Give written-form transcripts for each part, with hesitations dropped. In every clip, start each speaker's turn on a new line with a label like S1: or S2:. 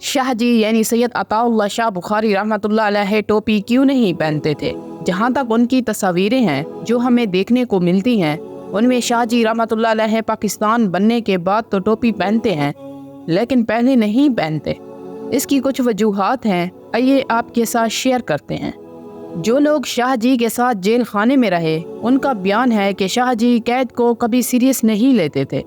S1: شاہ جی یعنی سید عطا اللہ شاہ بخاری رحمۃ اللہ علیہ ٹوپی کیوں نہیں پہنتے تھے؟ جہاں تک ان کی تصاویریں ہیں جو ہمیں دیکھنے کو ملتی ہیں، ان میں شاہ جی رحمۃ اللہ علیہ پاکستان بننے کے بعد تو ٹوپی پہنتے ہیں، لیکن پہلے نہیں پہنتے۔ اس کی کچھ وجوہات ہیں، آئیے آپ کے ساتھ شیئر کرتے ہیں۔ جو لوگ شاہ جی کے ساتھ جیل خانے میں رہے، ان کا بیان ہے کہ شاہ جی قید کو کبھی سیریس نہیں لیتے تھے۔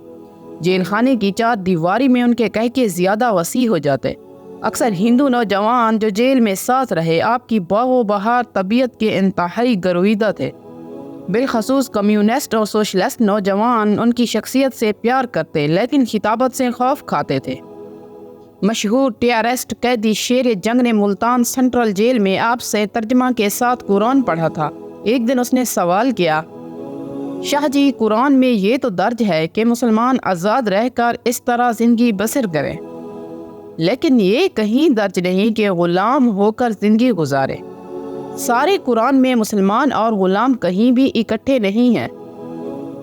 S1: جیل خانے کی چار دیواری میں ان کے کہکے زیادہ وسیع ہو جاتے۔ اکثر ہندو نوجوان جو جیل میں ساتھ رہے، آپ کی باغ و بہار طبیعت کے انتہائی گرویدہ تھے۔ بالخصوص کمیونسٹ اور سوشلسٹ نوجوان ان کی شخصیت سے پیار کرتے، لیکن خطابت سے خوف کھاتے تھے۔ مشہور ٹیررسٹ قیدی شیر جنگ نے ملتان سینٹرل جیل میں آپ سے ترجمہ کے ساتھ قرآن پڑھا تھا۔ ایک دن اس نے سوال کیا، شاہ جی قرآن میں یہ تو درج ہے کہ مسلمان آزاد رہ کر اس طرح زندگی بسر کریں، لیکن یہ کہیں درج نہیں کہ غلام ہو کر زندگی گزارے۔ سارے قرآن میں مسلمان اور غلام کہیں بھی اکٹھے نہیں ہیں۔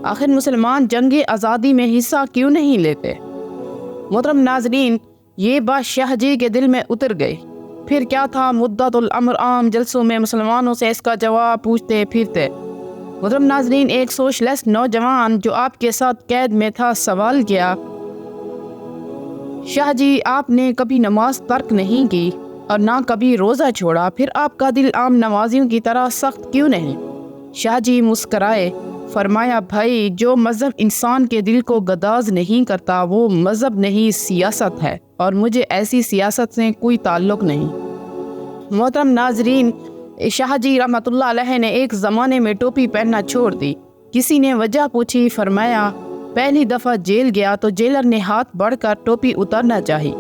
S1: آخر مسلمان جنگ آزادی میں حصہ کیوں نہیں لیتے؟ محترم ناظرین، یہ بات شاہ جی کے دل میں اتر گئی۔ پھر کیا تھا مدت الامر عام جلسوں میں مسلمانوں سے اس کا جواب پوچھتے پھرتے۔ محترم ناظرین، ایک سوشلسٹ نوجوان جو آپ کے ساتھ قید میں تھا سوال کیا، شاہ جی آپ نے کبھی نماز ترک نہیں کی اور نہ کبھی روزہ چھوڑا، پھر آپ کا دل عام نمازیوں کی طرح سخت کیوں نہیں؟ شاہ جی مسکرائے، فرمایا، بھائی جو مذہب انسان کے دل کو گداز نہیں کرتا وہ مذہب نہیں سیاست ہے، اور مجھے ایسی سیاست سے کوئی تعلق نہیں۔ محترم ناظرین، شاہ جی رحمۃ اللہ علیہ نے ایک زمانے میں ٹوپی پہننا چھوڑ دی۔ کسی نے وجہ پوچھی، فرمایا، پہلی دفعہ جیل گیا تو جیلر نے ہاتھ بڑھ کر ٹوپی اتارنا چاہی،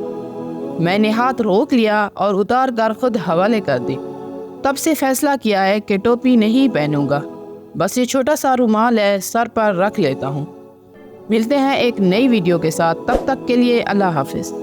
S1: میں نے ہاتھ روک لیا اور اتار کر خود حوالے کر دی۔ تب سے فیصلہ کیا ہے کہ ٹوپی نہیں پہنوں گا، بس یہ چھوٹا سا رومال ہے سر پر رکھ لیتا ہوں۔ ملتے ہیں ایک نئی ویڈیو کے ساتھ، تب تک کے لیے اللہ حافظ۔